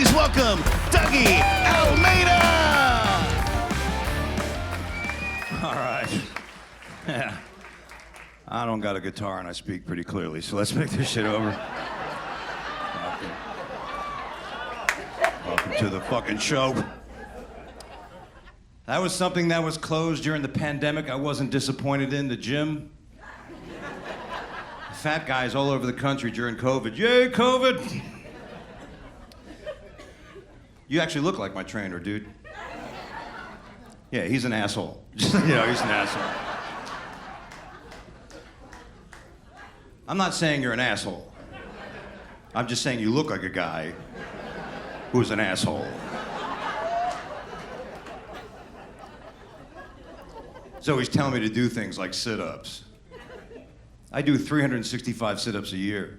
Please welcome Dougie Almeida! All right. Yeah. I don't got a guitar and I speak pretty clearly, so let's make this shit over. Welcome to the fucking show. That was something that was closed during the pandemic. I wasn't disappointed in the gym. Fat guys all over the country during COVID. Yay, COVID! You actually look like my trainer, dude. Yeah, he's an asshole. He's an asshole. I'm not saying you're an asshole. I'm just saying you look like a guy who's an asshole. So he's telling me to do things like sit-ups. I do 365 sit-ups a year.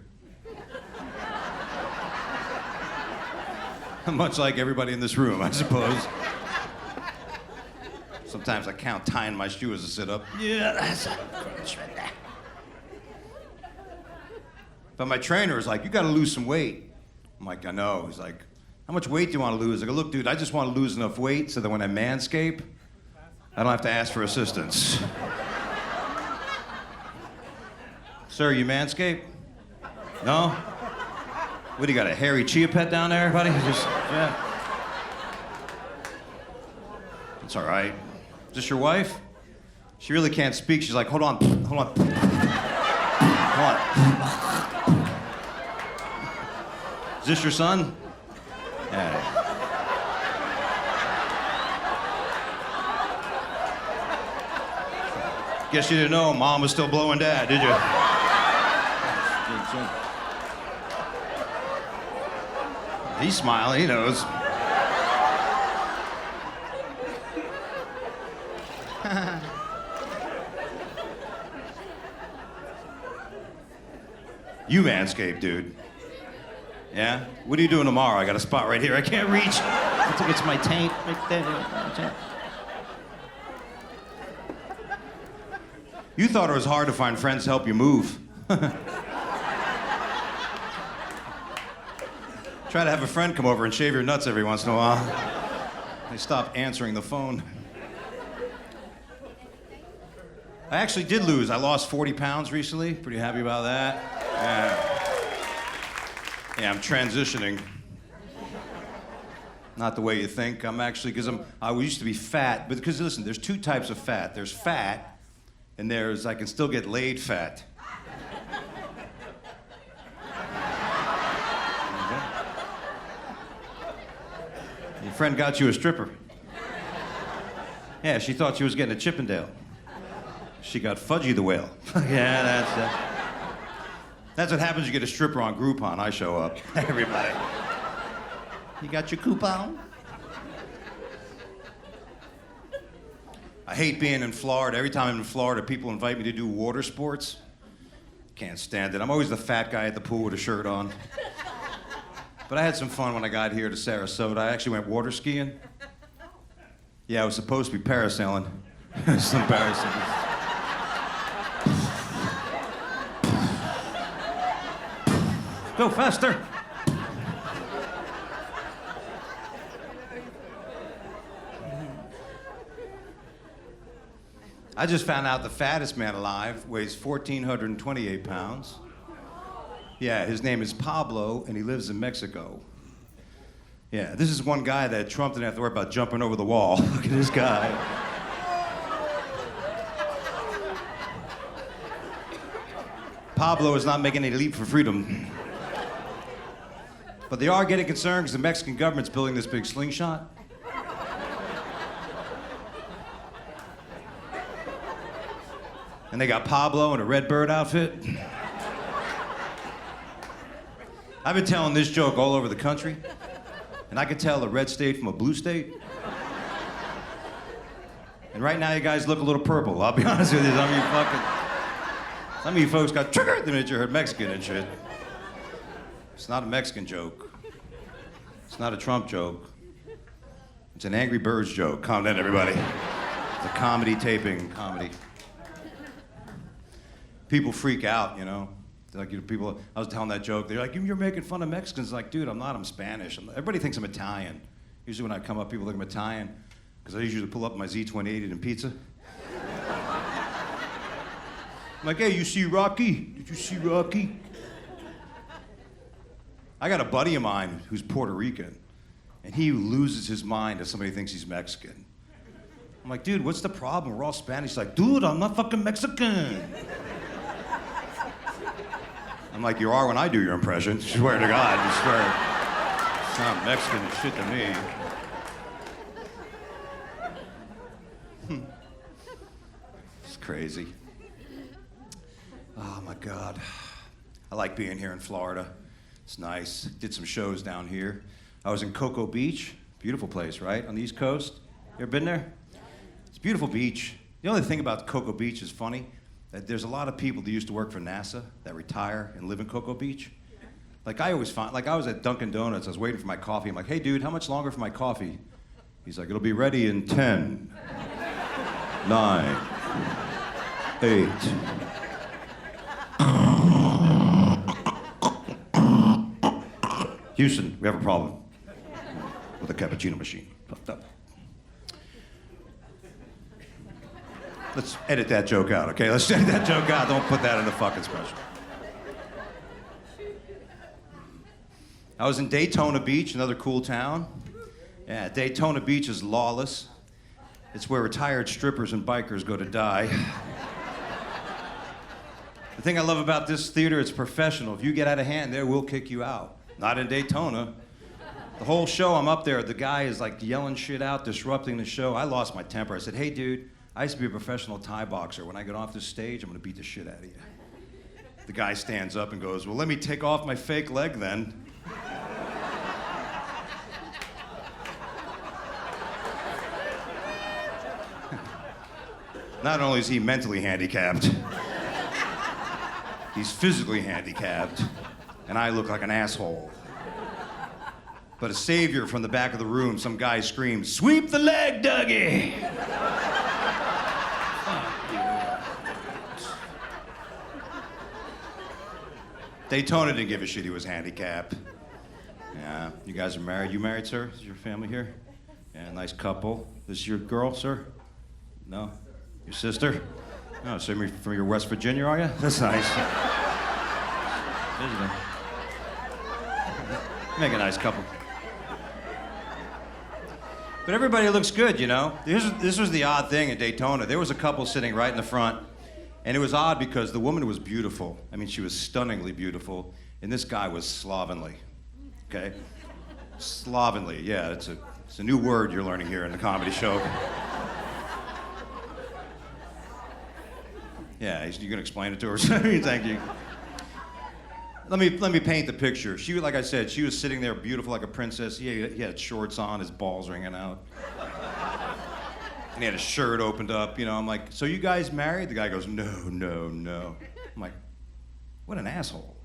Much like everybody in this room, I suppose. Sometimes I count tying my shoe as a sit-up. Yeah, that's a crunch right there. But my trainer is like, you gotta lose some weight. I'm like, I know. He's like, how much weight do you want to lose? I go, look, dude, I just want to lose enough weight so that when I manscape, I don't have to ask for assistance. Sir, you manscape? No? What, do you got a hairy chia pet down there, buddy? Yeah. It's all right. Is this your wife? She really can't speak. She's like, hold on. Hold on. Is this your son? Yeah. Guess you didn't know Mom was still blowing Dad, did you? He's smiling, he knows. You manscape, dude. Yeah? What are you doing tomorrow? I got a spot right here I can't reach. I think it's my taint right there. You thought it was hard to find friends to help you move. Try to have a friend come over and shave your nuts every once in a while. They stop answering the phone. I actually did lose. I lost 40 pounds recently. Pretty happy about that. Yeah, I'm transitioning. Not the way you think. I'm actually, because I used to be fat, but because listen, there's two types of fat. There's fat, and there's I can still get laid fat. Your friend got you a stripper. Yeah, she thought she was getting a Chippendale. She got Fudgy the Whale. Yeah, that's what happens. You get a stripper on Groupon. I show up. Everybody. You got your coupon? I hate being in Florida. Every time I'm in Florida, people invite me to do water sports. Can't stand it. I'm always the fat guy at the pool with a shirt on. But I had some fun when I got here to Sarasota. I actually went water skiing. Yeah, I was supposed to be parasailing. It's embarrassing. Go faster. I just found out the fattest man alive weighs 1,428 pounds. Yeah, his name is Pablo, and he lives in Mexico. Yeah, this is one guy that Trump didn't have to worry about jumping over the wall. Look at this guy. Pablo is not making a leap for freedom. But they are getting concerned because the Mexican government's building this big slingshot. And they got Pablo in a red bird outfit. I've been telling this joke all over the country, and I can tell a red state from a blue state. And right now, you guys look a little purple. I'll be honest with you. Some of you folks got triggered the minute you heard Mexican and shit. It's not a Mexican joke. It's not a Trump joke. It's an Angry Birds joke. Calm down, everybody. It's a comedy taping, comedy. People freak out, you know. Like, people, I was telling that joke, they're like, you're making fun of Mexicans. Like, dude, I'm not, I'm Spanish. Everybody thinks I'm Italian. Usually when I come up, people think I'm Italian, because I usually pull up my Z20 eating pizza. I'm like, hey, you see Rocky? Did you see Rocky? I got a buddy of mine who's Puerto Rican, and he loses his mind if somebody thinks he's Mexican. I'm like, dude, what's the problem? We're all Spanish. He's like, dude, I'm not fucking Mexican. I'm like, you are when I do your impression. Swear to God, I swear. It's not Mexican shit to me. It's crazy. Oh my God. I like being here in Florida. It's nice. Did some shows down here. I was in Cocoa Beach. Beautiful place, right? On the East Coast. You ever been there? It's a beautiful beach. The only thing about Cocoa Beach is funny. That there's a lot of people that used to work for NASA that retire and live in Cocoa Beach. Like I always find, like I was at Dunkin' Donuts, I was waiting for my coffee. I'm like, hey dude, how much longer for my coffee? He's like, it'll be ready in 10, 9, 8. Houston, we have a problem with the cappuccino machine. Fucked up. Let's edit that joke out, okay? Let's edit that joke out. Don't put that in the fucking special. I was in Daytona Beach, another cool town. Yeah, Daytona Beach is lawless. It's where retired strippers and bikers go to die. The thing I love about this theater, it's professional. If you get out of hand there, we'll kick you out. Not in Daytona. The whole show, I'm up there. The guy is like yelling shit out, disrupting the show. I lost my temper. I said, hey, dude, I used to be a professional Thai boxer. When I get off this stage, I'm gonna beat the shit out of you. The guy stands up and goes, well, let me take off my fake leg then. Not only is he mentally handicapped, he's physically handicapped, and I look like an asshole. But a savior from the back of the room, some guy screams, sweep the leg, Dougie! Daytona didn't give a shit he was handicapped. Yeah, you guys are married. You married, sir? Is your family here? Yeah, nice couple. This is your girl, sir? No? Your sister? No, so you're from your West Virginia, are you? That's nice. Visiting. Make a nice couple. But everybody looks good, you know? This was the odd thing in Daytona. There was a couple sitting right in the front, and it was odd because the woman was beautiful. I mean, she was stunningly beautiful, and this guy was slovenly, okay? Slovenly, yeah, it's a new word you're learning here in the comedy show. Yeah, you gonna explain it to her? Thank you. Let me paint the picture. She, like I said, she was sitting there beautiful like a princess. He had shorts on, his balls ringing out. And he had his shirt opened up, you know. I'm like, so you guys married? The guy goes, no, no, no. I'm like, what an asshole.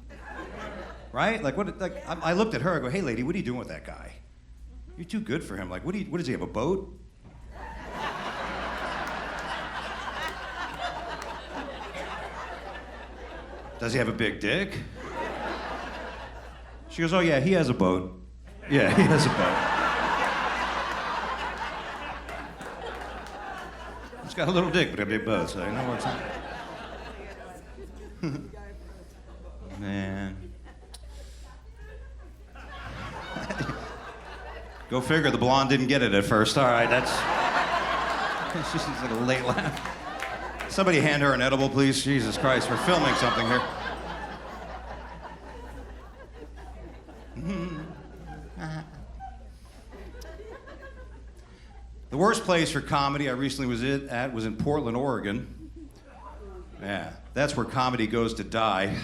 Right? Like, I looked at her, I go, hey lady, what are you doing with that guy? You're too good for him. Like, what does he have, a boat? Does he have a big dick? She goes, oh yeah, he has a boat. Yeah, he has a boat. He's got a little dick, but a big boat, so you know what's up. Man. Go figure, the blonde didn't get it at first. All right, that's... She's like a late laugh. Somebody hand her an edible, please. Jesus Christ, we're filming something here. The worst place for comedy I recently was in Portland, Oregon. Yeah, that's where comedy goes to die.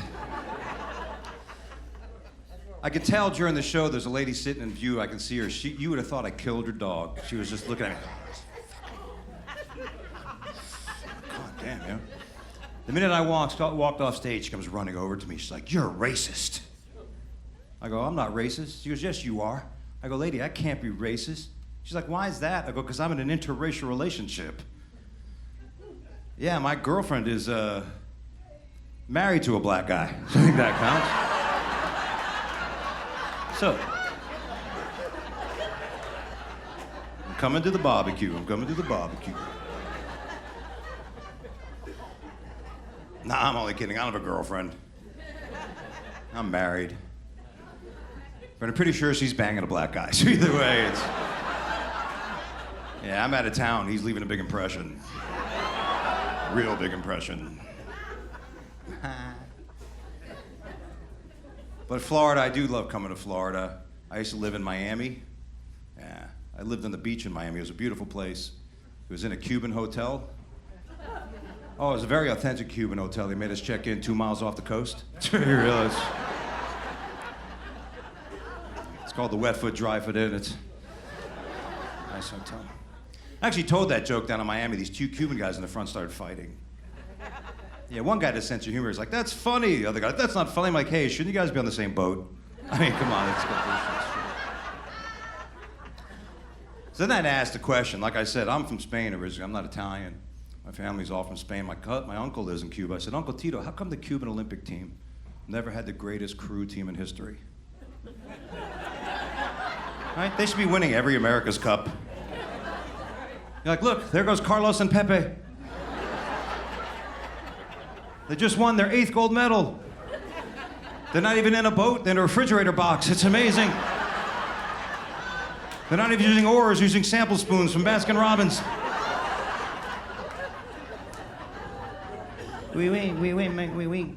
I could tell during the show there's a lady sitting in view. I can see her. You would have thought I killed her dog. She was just looking at me. God damn, man. The minute I walked off stage, she comes running over to me. She's like, you're a racist. I go, I'm not racist. She goes, yes, you are. I go, lady, I can't be racist. She's like, why is that? I go, because I'm in an interracial relationship. Yeah, my girlfriend is Married to a black guy. I think that counts. So, I'm coming to the barbecue. I'm coming to the barbecue. Nah, I'm only kidding. I don't have a girlfriend. I'm married. But I'm pretty sure she's banging a black guy. So either way, it's... Yeah, I'm out of town. He's leaving a big impression. Real big impression. But Florida, I do love coming to Florida. I used to live in Miami. Yeah, I lived on the beach in Miami. It was a beautiful place. It was in a Cuban hotel. Oh, it was a very authentic Cuban hotel. They made us check in 2 miles off the coast. You realize? It's called the Wet Foot, Dry Foot Inn. It's a nice hotel. I actually told that joke down in Miami. These 2 Cuban guys in the front started fighting. Yeah, one guy had a sense of humor. He's like, that's funny. The other guy, that's not funny. I'm like, hey, shouldn't you guys be on the same boat? I mean, come on, let's get this. So then I asked a question. Like I said, I'm from Spain originally. I'm not Italian. My family's all from Spain. My uncle lives in Cuba. I said, Uncle Tito, how come the Cuban Olympic team never had the greatest crew team in history? Right? They should be winning every America's Cup. You're like, look, there goes Carlos and Pepe. They just won their 8th gold medal. They're not even in a boat, they're in a refrigerator box. It's amazing. They're not even using oars, using sample spoons from Baskin Robbins. We win.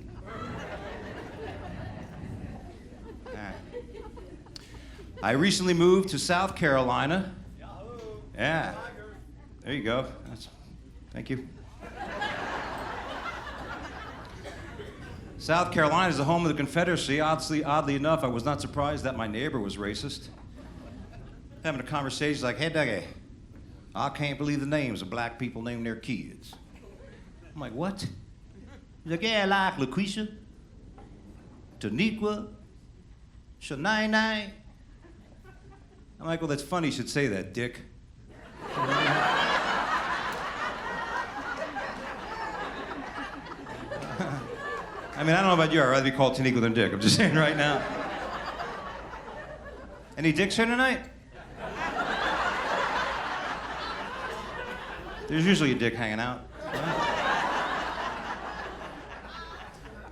I recently moved to South Carolina. Yeah. There you go. Thank you. South Carolina is the home of the Confederacy. Oddly enough, I was not surprised that my neighbor was racist. Having a conversation like, hey, Dougie, I can't believe the names of black people name their kids. I'm like, what? He's like, yeah, like LaQuisha, Taniqua, Shanae. I'm like, well, that's funny you should say that, dick. I mean, I don't know about you. I'd rather be called Taniqua than Dick. I'm just saying right now. Any dicks here tonight? There's usually a dick hanging out.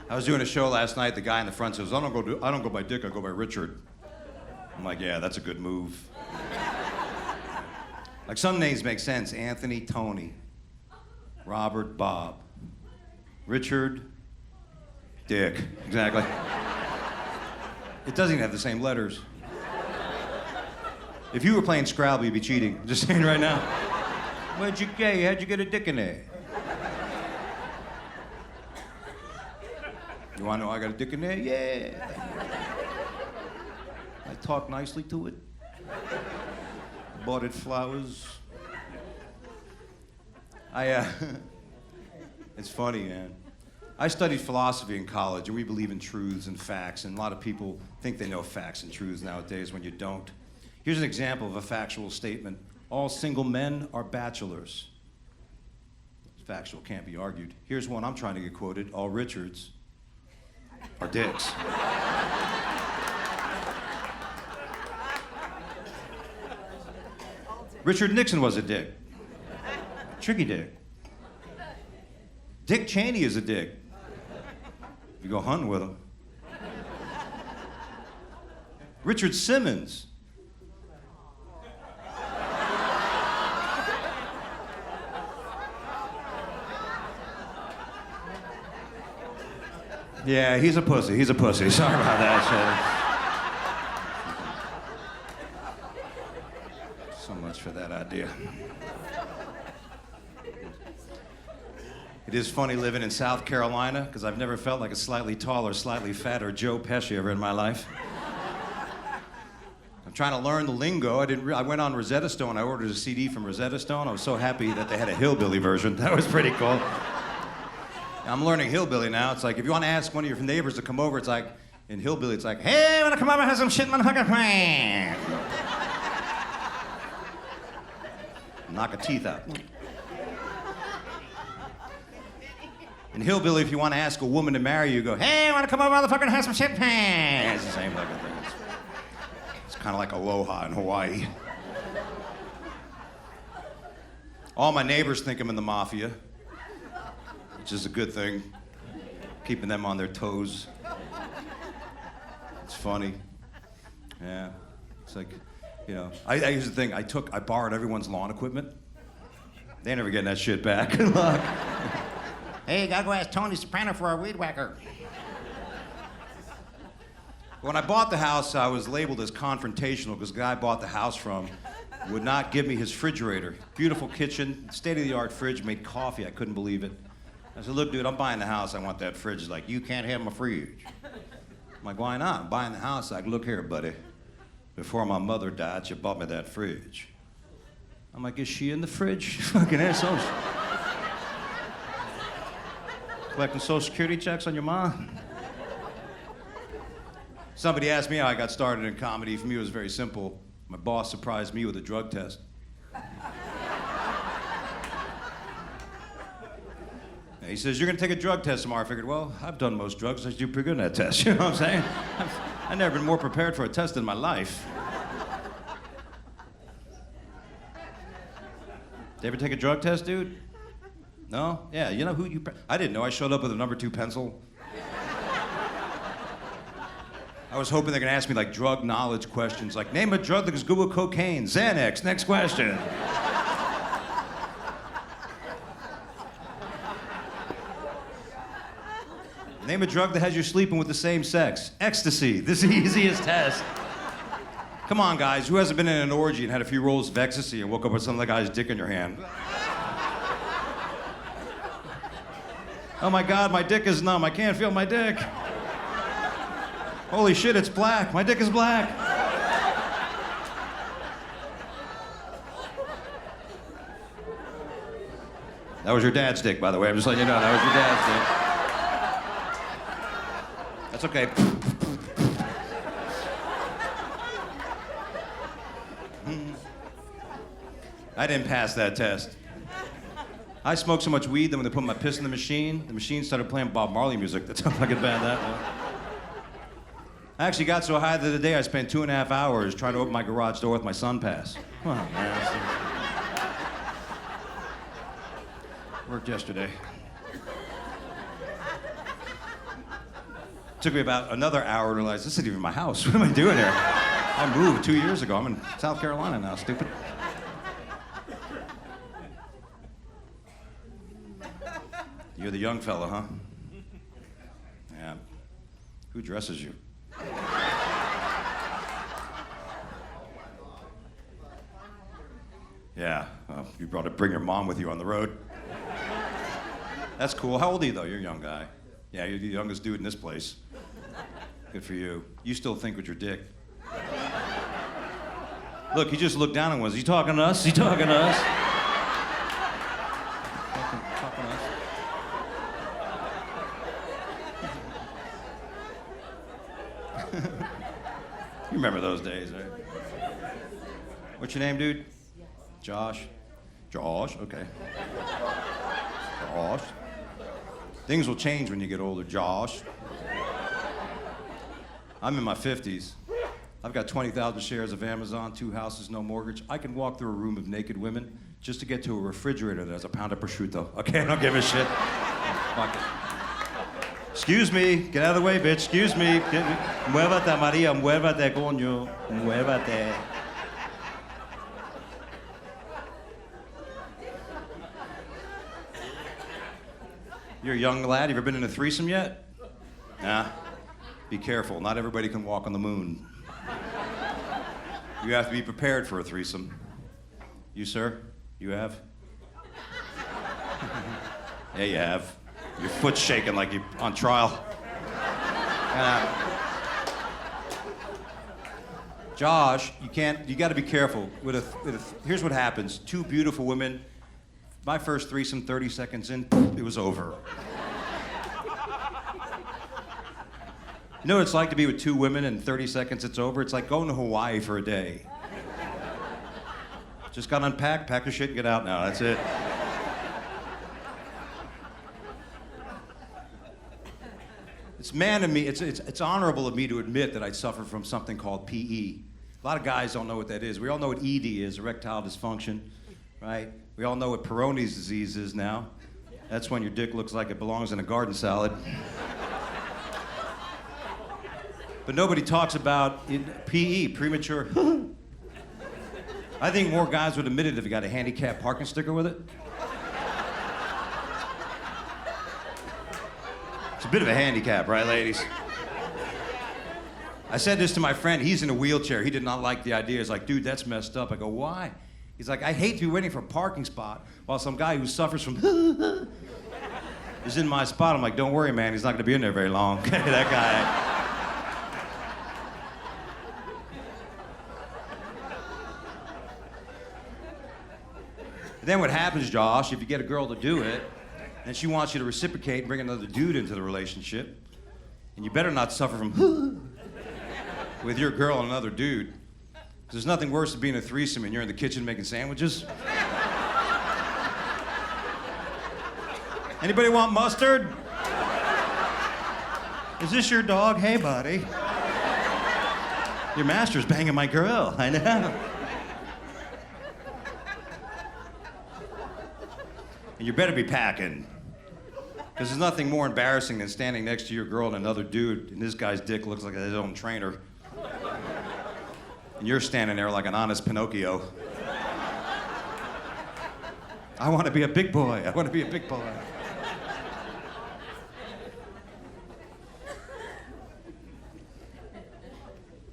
I was doing a show last night. The guy in the front says, I don't go by Dick, I go by Richard. I'm like, yeah, that's a good move. Like, some names make sense. Anthony, Tony, Robert, Bob, Richard, Dick. Exactly. It doesn't even have the same letters. If you were playing Scrabble, you'd be cheating. I'm just saying right now. How'd you get a dick in there? You wanna know I got a dick in there? Yeah. I talk nicely to it. Bought it flowers. It's funny, man. I studied philosophy in college, and we believe in truths and facts, and a lot of people think they know facts and truths nowadays when you don't. Here's an example of a factual statement. All single men are bachelors. It's factual, can't be argued. Here's one I'm trying to get quoted. All Richards are dicks. Richard Nixon was a dick. Tricky dick. Dick Cheney is a dick. You go hunting with him. Richard Simmons. Yeah, he's a pussy. He's a pussy. Sorry about that. So much for that idea. It is funny living in South Carolina, because I've never felt like a slightly taller, slightly fatter Joe Pesci ever in my life. I'm trying to learn the lingo. I went on Rosetta Stone. I ordered a CD from Rosetta Stone. I was so happy that they had a hillbilly version. That was pretty cool. I'm learning hillbilly now. It's like, if you want to ask one of your neighbors to come over, it's like, in hillbilly, it's like, hey, wanna come over and have some shit, motherfucker? Knock a teeth out. In Hillbilly, if you want to ask a woman to marry you, go, hey, want to come over, motherfucker, and have some champagne? It's the same fucking thing. It's kind of like aloha in Hawaii. All my neighbors think I'm in the mafia, which is a good thing, keeping them on their toes. It's funny. Yeah. It's like, you know, here's the thing, I borrowed everyone's lawn equipment. They ain't never getting that shit back. Good luck. Hey, gotta go ask Tony Soprano for our weed whacker. When I bought the house, I was labeled as confrontational because the guy I bought the house from would not give me his refrigerator. Beautiful kitchen, state-of-the-art fridge, made coffee. I couldn't believe it. I said, look, dude, I'm buying the house. I want that fridge. He's like, you can't have my fridge. I'm like, why not? I'm buying the house. Like, look here, buddy. Before my mother died, she bought me that fridge. I'm like, is she in the fridge? Fucking asshole. Collecting Social Security checks on your mom? Somebody asked me how I got started in comedy. For me, it was very simple. My boss surprised me with a drug test. He says, you're gonna take a drug test tomorrow. I figured, well, I've done most drugs. I do pretty good at that test. You know what I'm saying? I've never been more prepared for a test in my life. Did you ever take a drug test, dude? No? Yeah, you know who you... I didn't know. I showed up with a number 2 pencil. I was hoping they're gonna ask me like drug knowledge questions, like name a drug that is good with cocaine. Xanax, next question. Name a drug that has you sleeping with the same sex. Ecstasy, this is the easiest test. Come on, guys, who hasn't been in an orgy and had a few rolls of ecstasy and woke up with some other guy's dick in your hand? Oh my God, my dick is numb. I can't feel my dick. Holy shit, it's black. My dick is black. That was your dad's dick, by the way. I'm just letting you know, that was your dad's dick. That's okay. I didn't pass that test. I smoked so much weed that when they put my piss in the machine started playing Bob Marley music. That's how fucking bad that was. I actually got so high the other day I spent 2.5 hours trying to open my garage door with my sun pass. Come on, man. Worked yesterday. Took me about another hour to realize this isn't even my house. What am I doing here? I moved 2 years ago. I'm in South Carolina now, stupid. You're the young fella, huh? Yeah. Who dresses you? Yeah. Well, you brought to bring your mom with you on the road. That's cool. How old are you, though? You're a young guy. Yeah, you're the youngest dude in this place. Good for you. You still think with your dick. Look, he just looked down and was, he talking to us? He talking to us? Talking to us? You remember those days, right? What's your name, dude? Josh. Josh, okay. Josh. Things will change when you get older, Josh. I'm in my 50s. I've got 20,000 shares of Amazon, 2 houses, no mortgage. I can walk through a room of naked women just to get to a refrigerator that has a pound of prosciutto. Okay, I don't give a shit. Fuck it. Excuse me, get out of the way, bitch. Excuse me. Muévate, María, muévate, coño. Muévate. You're a young lad. You ever been in a threesome yet? Nah. Be careful. Not everybody can walk on the moon. You have to be prepared for a threesome. You, sir? You have? Yeah, you have. Your foot's shaking like you're on trial. Josh, you gotta be careful. Here's what happens. 2 beautiful women. My first threesome, 30 seconds in, it was over. You know what it's like to be with 2 women and 30 seconds it's over? It's like going to Hawaii for a day. Just gotta unpack, pack your shit, and get out now. That's it. It's man of me. It's honorable of me to admit that I suffer from something called PE. A lot of guys don't know what that is. We all know what ED is, erectile dysfunction, right? We all know what Peyronie's disease is now. That's when your dick looks like it belongs in a garden salad. But nobody talks about PE, premature. I think more guys would admit it if you got a handicap parking sticker with it. It's a bit of a handicap, right, ladies? I said this to my friend. He's in a wheelchair. He did not like the idea. He's like, dude, that's messed up. I go, why? He's like, I hate to be waiting for a parking spot while some guy who suffers from is in my spot. I'm like, don't worry, man. He's not going to be in there very long. That guy. Then what happens, Josh, if you get a girl to do it, and she wants you to reciprocate and bring another dude into the relationship, and you better not suffer from with your girl and another dude. There's nothing worse than being a threesome and you're in the kitchen making sandwiches. Anybody want mustard? Is this your dog? Hey, buddy. Your master's banging my girl. I know. And you better be packing. Because there's nothing more embarrassing than standing next to your girl and another dude, and this guy's dick looks like his own trainer. And you're standing there like an honest Pinocchio. I want to be a big boy. I want to be a big boy.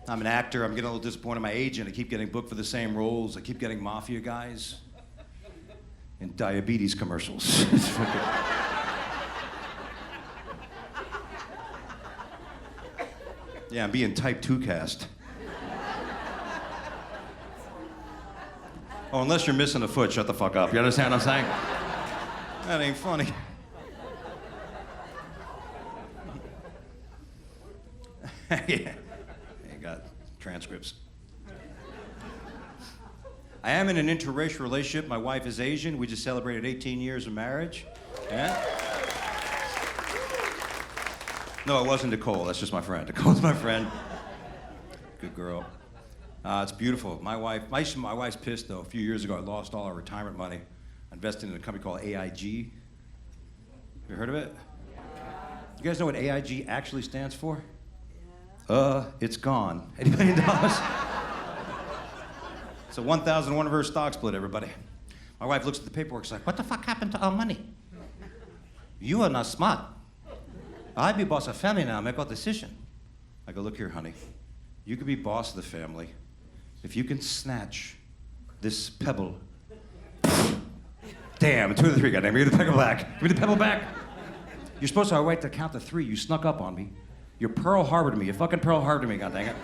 I'm an actor. I'm getting a little disappointed in my agent. I keep getting booked for the same roles. I keep getting mafia guys and diabetes commercials. Yeah, I'm being type 2 cast. Oh, unless you're missing a foot, shut the fuck up. You understand what I'm saying? That ain't funny. Yeah. Got transcripts. I am in an interracial relationship. My wife is Asian. We just celebrated 18 years of marriage. Yeah? No, it wasn't Nicole. That's just my friend. Nicole's my friend. Good girl. It's beautiful. My wife's pissed, though. A few years ago, I lost all our retirement money. I invested in a company called AIG. You heard of it? You guys know what AIG actually stands for? It's gone. Anybody knows? It's a 1,001 reverse stock split, everybody. My wife looks at the paperwork, she's like, what the fuck happened to our money? You are not smart. I be boss of family now, make a decision. I go, look here, honey. You can be boss of the family if you can snatch this pebble. Damn, 2 of the 3, goddamn. Give me the pebble back. Give me the pebble back. You're supposed to have a right to count to 3. You snuck up on me. You Pearl Harbored me. You fucking Pearl Harbored me, goddammit.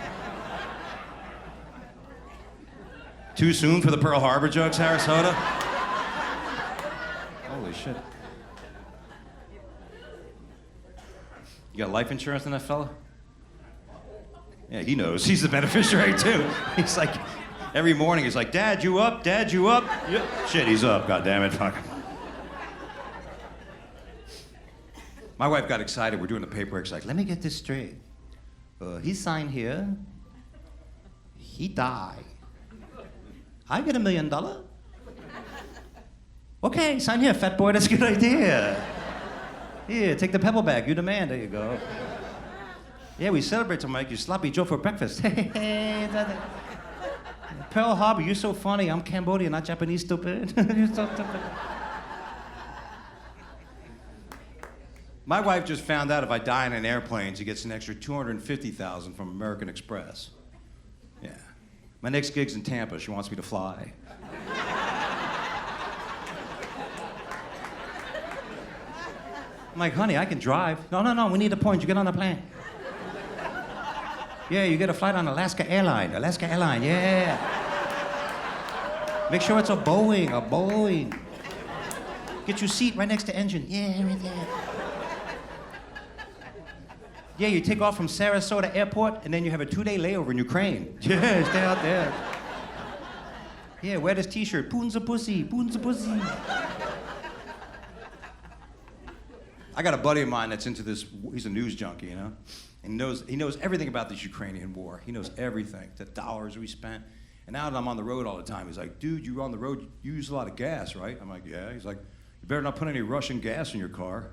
Too soon for the Pearl Harbor jokes, Sarasota? Holy shit. You got life insurance on that fella? Yeah, he knows. He's the beneficiary, too. He's like, every morning he's like, Dad, you up? Dad, you up? Yep. Shit, he's up, goddammit. Fuck. My wife got excited. We're doing the paperwork. She's like, let me get this straight. He signed here. He died. I get $1 million. Okay, sign here, fat boy. That's a good idea. Here, take the pebble bag. You the man. There you go. Yeah, we celebrate to make you sloppy Joe for breakfast. Hey, Pearl Harbor, you're so funny. I'm Cambodian, not Japanese, stupid. You're so stupid. My wife just found out if I die in an airplane, she gets an extra $250,000 from American Express. Yeah. My next gig's in Tampa. She wants me to fly. I'm like, honey, I can drive. No, we need a point. You get on the plane. Yeah, you get a flight on Alaska Airline. Alaska Airline, yeah. Make sure it's a Boeing. Get your seat right next to engine. Yeah, right there. Yeah, you take off from Sarasota Airport, and then you have a 2-day layover in Ukraine. Yeah, stay out there. Yeah, wear this T-shirt. Poons a pussy, poons a pussy. I got a buddy of mine that's into this. He's a news junkie, you know, and he knows everything about this Ukrainian war. He knows everything, the dollars we spent. And now that I'm on the road all the time, he's like, dude, you're on the road, you use a lot of gas, right? I'm like, yeah. He's like, you better not put any Russian gas in your car.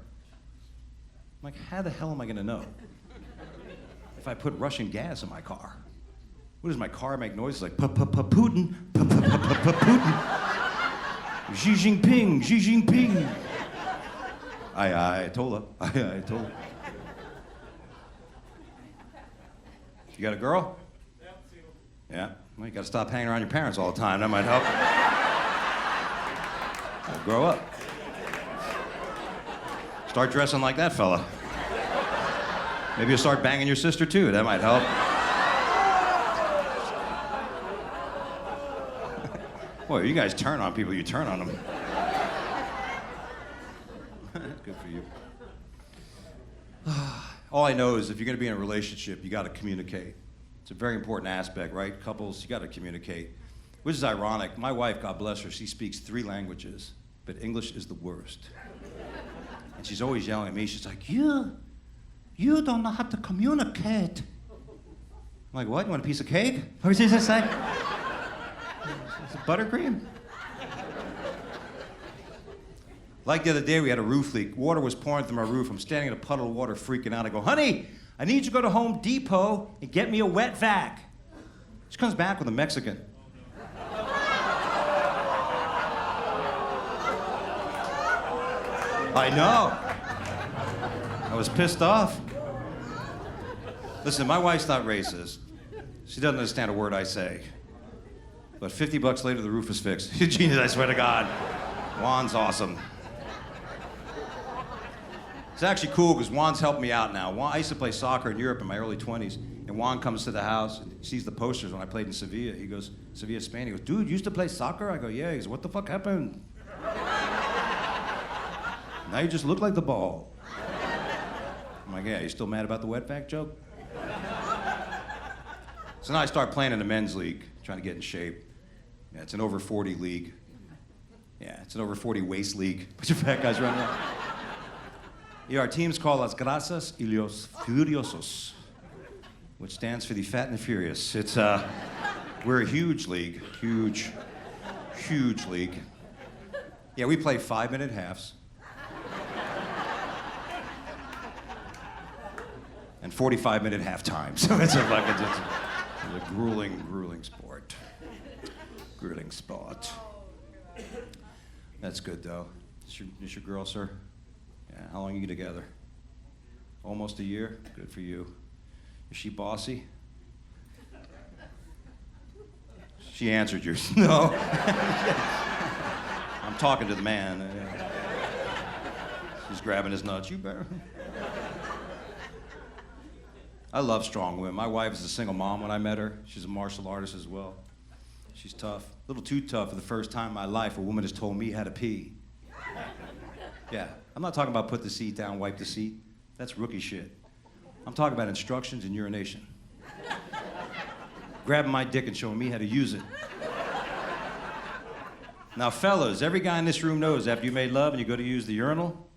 I'm like, how the hell am I gonna know if I put Russian gas in my car? What does my car make noises like Putin, Putin, Xi Jinping, Xi Jinping. Ayatollah, Ayatollah. You got a girl? Yeah. Well, you got to stop hanging around your parents all the time. That might help. Well, grow up. Start dressing like that fella. Maybe you'll start banging your sister too. That might help. Boy, you guys turn on people, you turn on them. Good for you. All I know is if you're going to be in a relationship, you got to communicate. It's a very important aspect, right? Couples, you got to communicate. Which is ironic. My wife, God bless her, she speaks 3 languages, but English is the worst. And she's always yelling at me. She's like, you don't know how to communicate. I'm like, what? You want a piece of cake? What did you say? Is it buttercream? Like the other day, we had a roof leak. Water was pouring through my roof. I'm standing in a puddle of water freaking out. I go, honey, I need you to go to Home Depot and get me a wet vac. She comes back with a Mexican. I know. I was pissed off. Listen, my wife's not racist. She doesn't understand a word I say. But $50 later, the roof is fixed. Genius, I swear to God. Juan's awesome. It's actually cool because Juan's helped me out now. I used to play soccer in Europe in my early 20s, and Juan comes to the house and sees the posters when I played in Sevilla. He goes, Sevilla, Spain. He goes, dude, you used to play soccer? I go, yeah. He goes, what the fuck happened? Now you just look like the ball. I'm like, yeah, you still mad about the wet vac joke? So now I start playing in the men's league, trying to get in shape. Yeah, it's an over 40 league. Yeah, it's an over 40 waist league. Bunch of fat guys running around. Yeah, our team's called Las Grasas y los Furiosos, which stands for the Fat and the Furious. It's we're a huge league, huge league. Yeah, we play 5-minute halves. And 45-minute halftime. So it's a grueling sport. Grueling sport. That's good though. Is your girl, sir? Yeah, how long are you together? Almost a year? Good for you. Is she bossy? She answered yours. No. I'm talking to the man. She's grabbing his nuts. You better. I love strong women. My wife is a single mom when I met her. She's a martial artist as well. She's tough. A little too tough for the first time in my life. A woman has told me how to pee. Yeah. I'm not talking about put the seat down, wipe the seat. That's rookie shit. I'm talking about instructions and urination. Grabbing my dick and showing me how to use it. Now, fellas, every guy in this room knows after you made love and you go to use the urinal,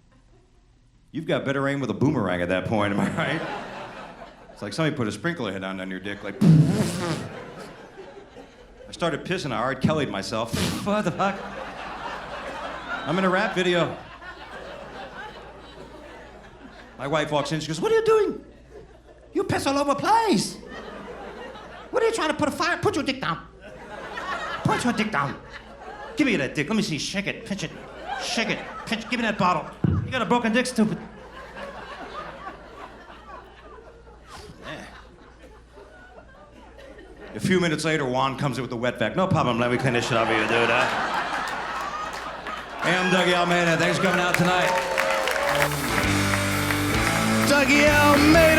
you've got better aim with a boomerang at that point, am I right? It's like somebody put a sprinkler head on your dick, like. I started pissing, I R. Kelly'd myself. What the fuck? I'm in a rap video. My wife walks in, she goes, what are you doing? You piss all over the place. What are you trying to put a fire? Put your dick down. Put your dick down. Give me that dick. Let me see. Shake it. Pinch it. Shake it. Pinch. Give me that bottle. You got a broken dick, stupid. Yeah. A few minutes later, Juan comes in with the wet vac. No problem. Let me clean this shit up for you, dude. Hey, I'm Dougie Almeida. Thanks for coming out tonight. Dougie Almeida.